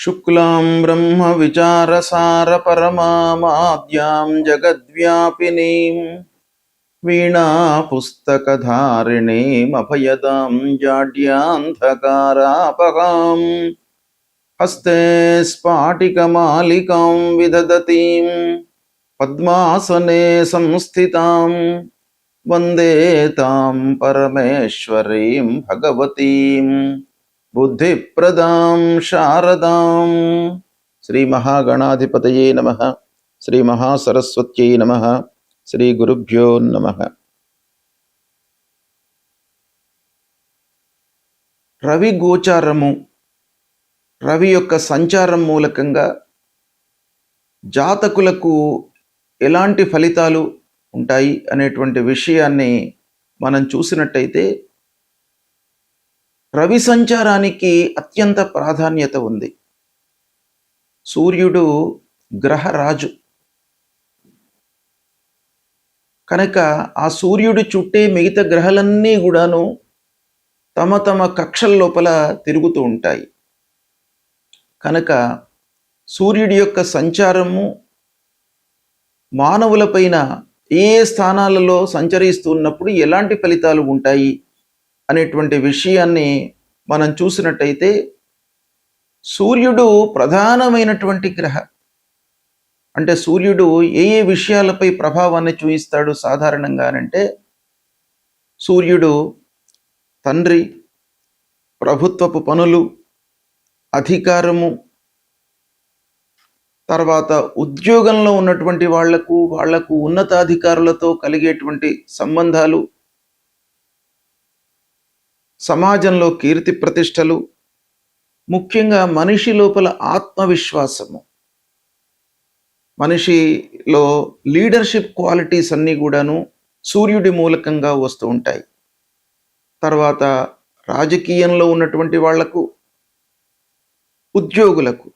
శుక్లాం బ్రహ్మ విచారసార పరమామాద్యాం జగద్వ్యాపినీం వీణా పుస్తకధారిణీం అభయదాం జాడ్యాంధకారాపహాం హస్తే స్ఫాటికమాలికాం విదదతీం పద్మాసనే సంస్థితాం వందే తాం పరమేశ్వరీం భగవతీం బుద్ధిప్రదాం శారదాం. శ్రీ మహాగణాధిపతయే నమః. శ్రీ మహాసరస్వత్యై నమః. శ్రీ గురుభ్యో నమః. రవి గోచారము, రవి యొక్క సంచారం మూలకంగా జాతకులకు ఎలాంటి ఫలితాలు ఉంటాయి అనేటువంటి విషయాన్ని మనం చూసినట్టయితే, రవి సంచారానికి అత్యంత ప్రాధాన్యత ఉంది. సూర్యుడు గ్రహరాజు కనుక ఆ సూర్యుడు చుట్టే మిగతా గ్రహాలన్నీ కూడాను తమ తమ కక్షల లోపల తిరుగుతూ ఉంటాయి. కనుక సూర్యుడి యొక్క సంచారము మానవులపైన ఏ స్థానాలలో సంచరిస్తున్నప్పుడు ఎలాంటి ఫలితాలు ఉంటాయి అనేటువంటి విషయాన్ని మనం చూసినట్టయితే, సూర్యుడు ప్రధానమైనటువంటి గ్రహ. అంటే సూర్యుడు ఏ ఏ విషయాలపై ప్రభావాన్ని చూపిస్తాడు సాధారణంగానంటే, సూర్యుడు తండ్రి, ప్రభుత్వపు పనులు, అధికారము, తర్వాత ఉద్యోగంలో ఉన్నటువంటి వాళ్లకు ఉన్నతాధికారులతో కలిగేటువంటి సంబంధాలు, సమాజంలో కీర్తి ప్రతిష్టలు, ముఖ్యంగా మనిషి లోపల ఆత్మవిశ్వాసము, మనిషిలో లీడర్షిప్ క్వాలిటీస్ అన్నీ కూడాను సూర్యుడి మూలకంగా వస్తూ ఉంటాయి. తర్వాత రాజకీయంలో ఉన్నటువంటి వాళ్లకు, ఉద్యోగులకు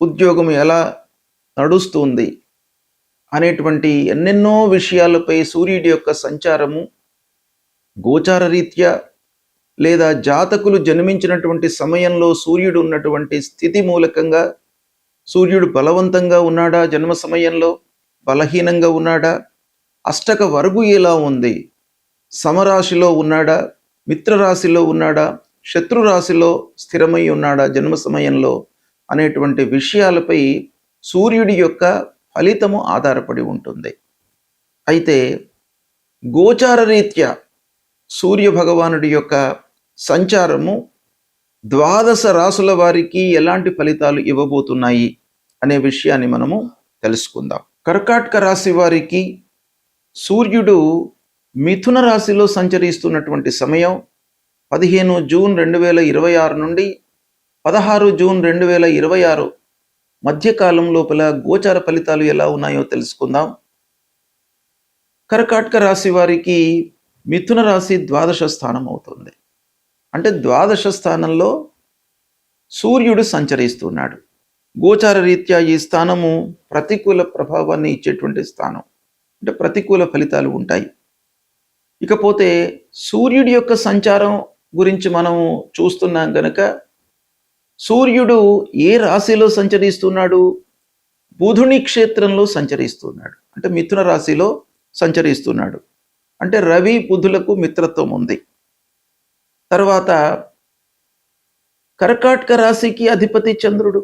ఉద్యోగం ఎలా నడుస్తుంది అనేటువంటి ఎన్నెన్నో విషయాలపై సూర్యుడి యొక్క సంచారము గోచార రీత్యా లేదా జాతకులు జన్మించినటువంటి సమయంలో సూర్యుడు ఉన్నటువంటి స్థితి మూలకంగా, సూర్యుడు బలవంతంగా ఉన్నాడా, జన్మ సమయంలో బలహీనంగా ఉన్నాడా, అష్టక వర్గు ఎలా ఉంది, సమరాశిలో ఉన్నాడా, మిత్రరాశిలో ఉన్నాడా, శత్రురాశిలో స్థిరమై ఉన్నాడా జన్మ సమయంలో అనేటువంటి విషయాలపై సూర్యుడి యొక్క ఫలితము ఆధారపడి ఉంటుంది. అయితే గోచార రీత్యా సూర్య భగవానుడి యొక్క సంచారము 12 రాసుల వారికి ఎలాంటి ఫలితాలు ఇవ్వబోతున్నాయి అనే విషయాన్ని మనము తెలుసుకుందాం. కర్కాటక రాశి వారికి సూర్యుడు మిథున రాశిలో సంచరిస్తున్నటువంటి సమయం 15 జూన్ 2026 నుండి 16 జూన్ 2026 మధ్యకాలం లోపల గోచార ఫలితాలు ఎలా ఉన్నాయో తెలుసుకుందాం. కర్కాటక రాశి వారికి మిథున రాశి 12వ స్థానం అవుతుంది. అంటే 12వ స్థానంలో సూర్యుడు సంచరిస్తున్నాడు. గోచార రీత్యా ఈ స్థానము ప్రతికూల ప్రభావాన్ని ఇచ్చేటువంటి స్థానం, అంటే ప్రతికూల ఫలితాలు ఉంటాయి. ఇకపోతే సూర్యుడి యొక్క సంచారం గురించి మనం చూస్తున్నాం కనుక, సూర్యుడు ఏ రాశిలో సంచరిస్తున్నాడు? బుధుని క్షేత్రంలో సంచరిస్తున్నాడు. అంటే మిథున రాశిలో సంచరిస్తున్నాడు. అంటే రవి బుధులకు మిత్రత్వం ఉంది. తర్వాత కర్కాటక రాశికి అధిపతి చంద్రుడు.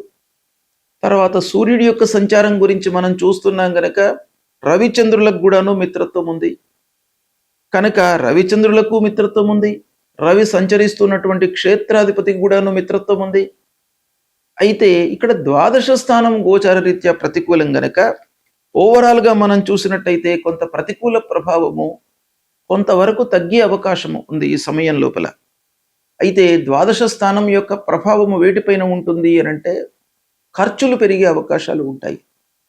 తర్వాత సూర్యుడి యొక్క సంచారం గురించి మనం చూస్తున్నాం కనుక రవిచంద్రులకు కూడాను మిత్రత్వం ఉంది. కనుక రవిచంద్రులకు మిత్రత్వం ఉంది. రవి సంచరిస్తున్నటువంటి క్షేత్రాధిపతికి కూడాను మిత్రత్వం ఉంది. అయితే ఇక్కడ 12వ స్థానం గోచార రీత్యా ప్రతికూలం గనక ఓవరాల్గా మనం చూసినట్టయితే కొంత ప్రతికూల ప్రభావము కొంతవరకు తగ్గే అవకాశం ఉంది ఈ సమయం లోపల. అయితే 12వ స్థానం యొక్క ప్రభావము వేటిపైన ఉంటుంది అనంటే, ఖర్చులు పెరిగే అవకాశాలు ఉంటాయి.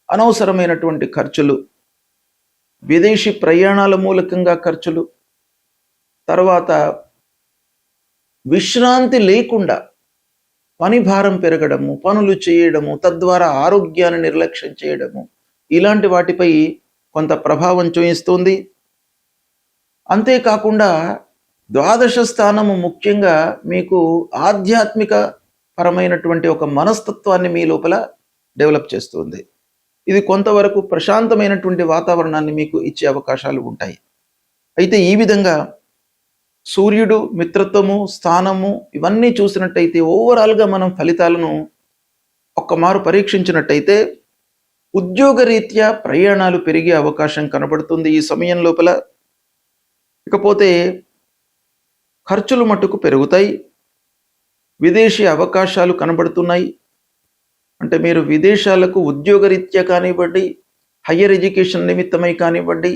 అనవసరమైనటువంటి ఖర్చులు, విదేశీ ప్రయాణాల మూలకంగా ఖర్చులు, తర్వాత విశ్రాంతి లేకుండా పని భారం పెరగడము, పనులు చేయడము, తద్వారా ఆరోగ్యాన్ని నిర్లక్ష్యం చేయడము, ఇలాంటి వాటిపై కొంత ప్రభావం చూపిస్తుంది. అంతేకాకుండా 12వ స్థానము ముఖ్యంగా మీకు ఆధ్యాత్మిక పరమైనటువంటి ఒక మనస్తత్వాన్ని మీ లోపల డెవలప్ చేస్తుంది. ఇది కొంతవరకు ప్రశాంతమైనటువంటి వాతావరణాన్ని మీకు ఇచ్చే అవకాశాలు ఉంటాయి. అయితే ఈ విధంగా సూర్యుడు, మిత్రత్వము, స్థానము ఇవన్నీ చూసినట్టయితే ఓవరాల్గా మనం ఫలితాలను ఒక్కమారు పరీక్షించినట్టయితే ఉద్యోగరీత్యా ప్రయాణాలు పెరిగే అవకాశం కనబడుతుంది ఈ సమయం లోపల. ఇకపోతే ఖర్చులు మట్టుకు పెరుగుతాయి. విదేశీ అవకాశాలు కనబడుతున్నాయి. అంటే మీరు విదేశాలకు ఉద్యోగరీత్యా కానివ్వండి, హయ్యర్ ఎడ్యుకేషన్ నిమిత్తమై కానివ్వండి,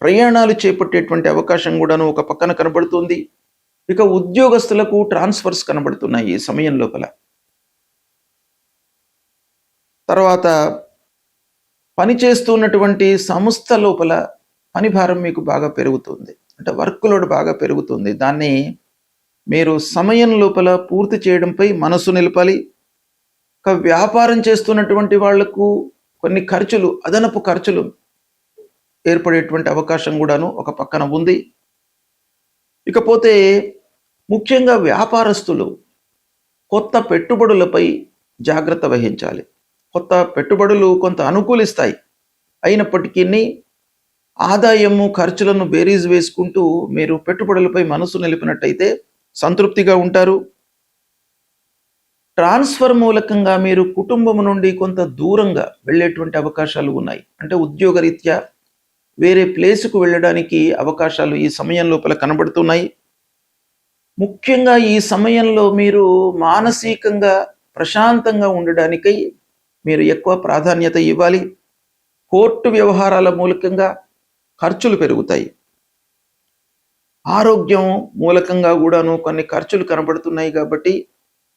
ప్రయాణాలు చేపట్టేటువంటి అవకాశం కూడాను ఒక పక్కన కనబడుతుంది. ఇక ఉద్యోగస్తులకు ట్రాన్స్ఫర్స్ కనబడుతున్నాయి ఈ సమయం లోపల. తర్వాత పనిచేస్తున్నటువంటి సంస్థ లోపల పని భారం మీకు బాగా పెరుగుతుంది. అంటే వర్క్ లోడ్ బాగా పెరుగుతుంది. దాన్ని మీరు సమయం లోపల పూర్తి చేయడంపై మనసు నిలపాలి. ఒక వ్యాపారం చేస్తున్నటువంటి వాళ్లకు కొన్ని ఖర్చులు, అదనపు ఖర్చులు ఏర్పడేటువంటి అవకాశం కూడాను ఒక పక్కన ఉంది. ఇకపోతే ముఖ్యంగా వ్యాపారస్తులు కొత్త పెట్టుబడులపై జాగ్రత్త వహించాలి. కొత్త పెట్టుబడులు కొంత అనుకూలిస్తాయి. అయినప్పటికీ ఆదాయము ఖర్చులను బేరీజ్ వేసుకుంటూ మీరు పెట్టుబడులపై మనసు నిలిపినట్టయితే సంతృప్తిగా ఉంటారు. ట్రాన్స్ఫర్ మూలకంగా మీరు కుటుంబం నుండి కొంత దూరంగా వెళ్ళేటువంటి అవకాశాలు ఉన్నాయి. అంటే ఉద్యోగరీత్యా వేరే ప్లేసుకు వెళ్ళడానికి అవకాశాలు ఈ సమయం లోపల కనబడుతున్నాయి. ముఖ్యంగా ఈ సమయంలో మీరు మానసికంగా ప్రశాంతంగా ఉండడానికై మీరు ఎక్కువ ప్రాధాన్యత ఇవ్వాలి. కోర్టు వ్యవహారాల మూలకంగా ఖర్చులు పెరుగుతాయి. ఆరోగ్యం మూలకంగా కూడాను కొన్ని ఖర్చులు కనబడుతున్నాయి. కాబట్టి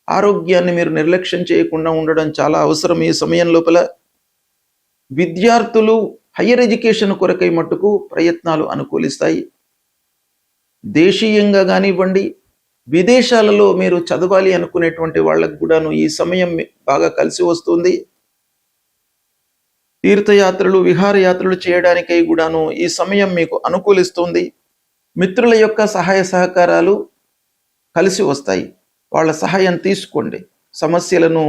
ఆరోగ్యాన్ని మీరు నిర్లక్ష్యం చేయకుండా ఉండడం చాలా అవసరం ఈ సమయం లోపల. విద్యార్థులు హయ్యర్ ఎడ్యుకేషన్ కొరకై మట్టుకు ప్రయత్నాలు అనుకూలిస్తాయి. దేశీయంగా కానివ్వండి, విదేశాలలో మీరు చదవాలి అనుకునేటువంటి వాళ్ళకు కూడాను ఈ సమయం బాగా కలిసి వస్తుంది. తీర్థయాత్రలు, విహారయాత్రలు చేయడానికై కూడాను ఈ సమయం మీకు అనుకూలిస్తుంది. మిత్రుల యొక్క సహాయ సహకారాలు కలిసి వస్తాయి. వాళ్ళ సహాయం తీసుకోండి. సమస్యలను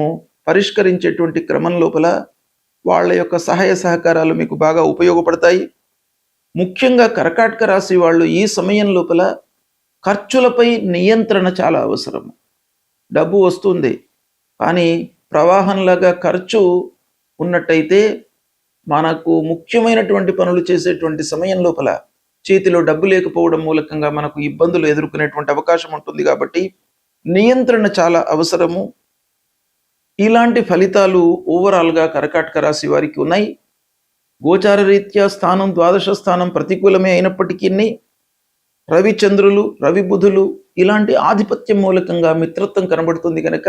పరిష్కరించేటువంటి క్రమం లోపల వాళ్ళ యొక్క సహాయ సహకారాలు మీకు బాగా ఉపయోగపడతాయి. ముఖ్యంగా కర్కాటక రాశి వాళ్ళు ఈ సమయం లోపల ఖర్చులపై నియంత్రణ చాలా అవసరం. డబ్బు వస్తుంది, కానీ ప్రవాహంలాగా ఖర్చు ఉన్నట్టయితే మనకు ముఖ్యమైనటువంటి పనులు చేసేటువంటి సమయం లోపల చేతిలో డబ్బు లేకపోవడం మూలకంగా మనకు ఇబ్బందులు ఎదుర్కొనేటువంటి అవకాశం ఉంటుంది. కాబట్టి నియంత్రణ చాలా అవసరము. ఇలాంటి ఫలితాలు ఓవరాల్గా కర్కాటక రాశి వారికి ఉన్నాయి. గోచార రీత్యా స్థానం, ద్వాదశ స్థానం ప్రతికూలమే అయినప్పటికీ రవిచంద్రులు, రవి బుధులు ఇలాంటి ఆధిపత్యం మూలకంగా మిత్రత్వం కనబడుతుంది. కనుక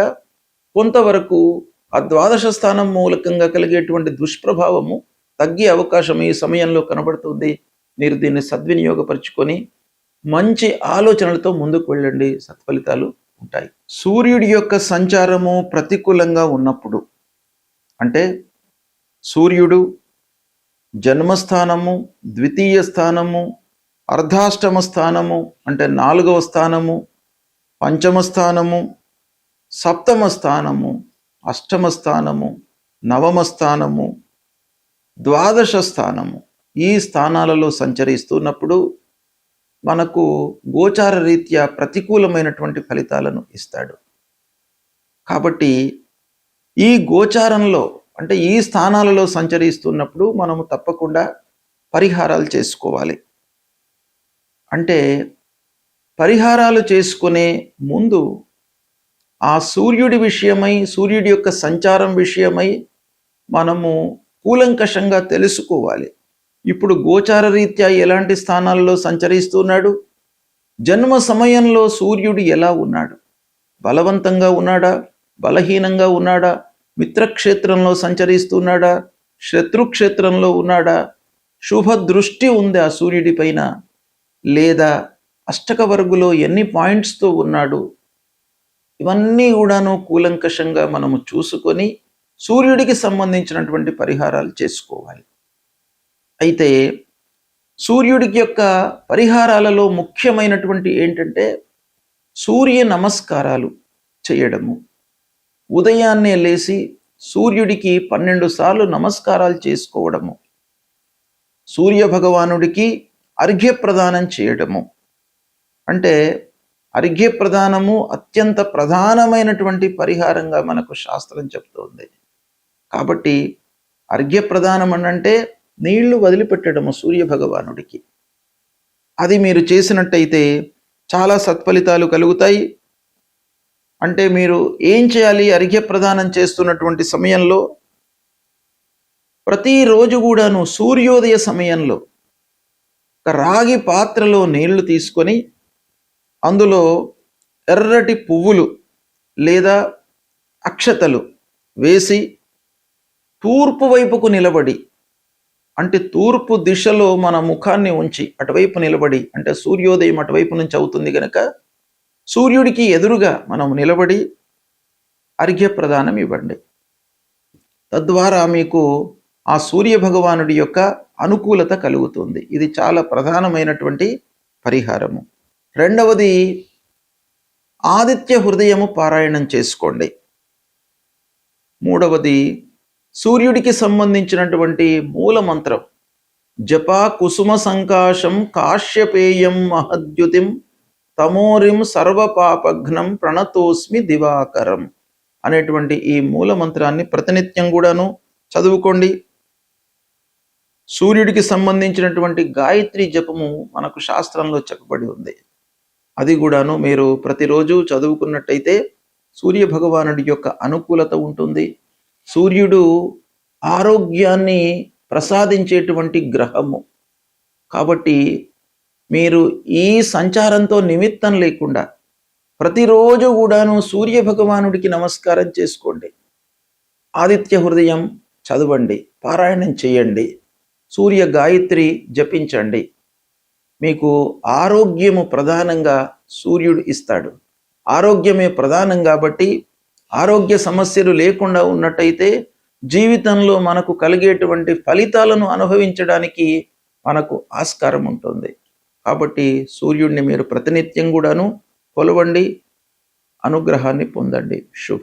కొంతవరకు ఆ ద్వాదశ స్థానం మూలకంగా కలిగేటువంటి దుష్ప్రభావము తగ్గే అవకాశం ఈ సమయంలో కనబడుతుంది. మీరు దీన్ని సద్వినియోగపరుచుకొని మంచి ఆలోచనలతో ముందుకు వెళ్ళండి. సత్ఫలితాలు ఉంటాయి. సూర్యుడి యొక్క సంచారము ప్రతికూలంగా ఉన్నప్పుడు, అంటే సూర్యుడు జన్మస్థానము, ద్వితీయ స్థానము, అర్ధాష్టమ స్థానము అంటే 4వ స్థానము, పంచమ స్థానము, సప్తమ స్థానము, అష్టమ స్థానము, నవమ స్థానము, ద్వాదశ స్థానము ఈ స్థానాలలో సంచరిస్తున్నప్పుడు మనకు గోచార రీత్యా ప్రతికూలమైనటువంటి ఫలితాలను ఇస్తాడు. కాబట్టి ఈ గోచారంలో అంటే ఈ స్థానాలలో సంచరిస్తున్నప్పుడు మనము తప్పకుండా పరిహారాలు చేసుకోవాలి. అంటే పరిహారాలు చేసుకునే ముందు ఆ సూర్యుడి విషయమై, సూర్యుడి యొక్క సంచారం విషయమై మనము కూలంకషంగా తెలుసుకోవాలి. ఇప్పుడు గోచార రీత్యా ఎలాంటి స్థానాల్లో సంచరిస్తున్నాడు, జన్మ సమయంలో సూర్యుడు ఎలా ఉన్నాడు, బలవంతంగా ఉన్నాడా, బలహీనంగా ఉన్నాడా, మిత్రక్షేత్రంలో సంచరిస్తున్నాడా, శత్రుక్షేత్రంలో ఉన్నాడా, శుభ దృష్టి ఉంది ఆ సూర్యుడి పైన, లేదా అష్టక వర్గులో ఎన్ని పాయింట్స్తో ఉన్నాడు, ఇవన్నీ కూడాను కూలంకషంగా మనము చూసుకొని సూర్యుడికి సంబంధించినటువంటి పరిహారాలు చేసుకోవాలి. అయితే సూర్యుడికి యొక్క పరిహారాలలో ముఖ్యమైనటువంటి ఏంటంటే సూర్య నమస్కారాలు చేయడము. ఉదయాన్నే లేచి సూర్యుడికి 12 సార్లు నమస్కారాలు చేసుకోవడము, సూర్య భగవానుడికి అర్ఘ్యప్రదానం చేయడము. అంటే అర్ఘ్యప్రదానము అత్యంత ప్రధానమైనటువంటి పరిహారంగా మనకు శాస్త్రం చెప్తోంది. కాబట్టి అర్ఘ్యప్రదానం అంటే నీళ్లు వదిలిపెట్టడము సూర్య భగవానుడికి. అది మీరు చేసినట్టయితే చాలా సత్ఫలితాలు కలుగుతాయి. అంటే మీరు ఏం చేయాలి? అర్ఘ్యప్రదానం చేస్తున్నటువంటి సమయంలో ప్రతిరోజు కూడాను సూర్యోదయ సమయంలో ఒక రాగి పాత్రలో నీళ్లు తీసుకొని అందులో ఎర్రటి పువ్వులు లేదా అక్షతలు వేసి తూర్పు వైపుకు నిలబడి, అంటే తూర్పు దిశలో మన ముఖాన్ని ఉంచి అటువైపు నిలబడి, అంటే సూర్యోదయం అటువైపు నుంచి అవుతుంది కనుక సూర్యుడికి ఎదురుగా మనం నిలబడి అర్ఘ్యప్రదానం ఇవ్వండి. తద్వారా మీకు ఆ సూర్య భగవానుడి యొక్క అనుకూలత కలుగుతుంది. ఇది చాలా ప్రధానమైనటువంటి పరిహారము. రెండవది, ఆదిత్య హృదయము పారాయణం చేసుకోండి. మూడవది, సూర్యుడికి సంబంధించినటువంటి మూల మంత్రం జపా కుసుమ సంకాశం కాశ్యపేయం మహద్యుతిం తమోరిం సర్వపాపఘ్నం ప్రణతోస్మి దివాకరం అనేటువంటి ఈ మూల మంత్రాన్ని ప్రతినిత్యం కూడాను చదువుకోండి. సూర్యుడికి సంబంధించినటువంటి గాయత్రి జపము మనకు శాస్త్రంలో చెప్పబడి ఉంది. అది కూడాను మీరు ప్రతిరోజు చదువుకున్నట్టయితే సూర్య భగవానుడి యొక్క అనుకూలత ఉంటుంది. సూర్యుడు ఆరోగ్యాన్ని ప్రసాదించేటువంటి గ్రహము. కాబట్టి మీరు ఈ సంచారంతో నిమిత్తం లేకుండా ప్రతిరోజు కూడాను సూర్య భగవానుడికి నమస్కారం చేసుకోండి. ఆదిత్య హృదయం చదవండి, పారాయణం చేయండి, సూర్య గాయత్రి జపించండి. మీకు ఆరోగ్యము ప్రధానంగా సూర్యుడు ఇస్తాడు. ఆరోగ్యమే ప్రధానం కాబట్టి ఆరోగ్య సమస్యలు లేకుండా ఉన్నట్టయితే జీవితంలో మనకు కలిగేటువంటి ఫలితాలను అనుభవించడానికి మనకు ఆస్కారం ఉంటుంది. కాబట్టి సూర్యుడిని మీరు ప్రతినిత్యం కూడాను కొలవండి, అనుగ్రహాన్ని పొందండి. శుభం.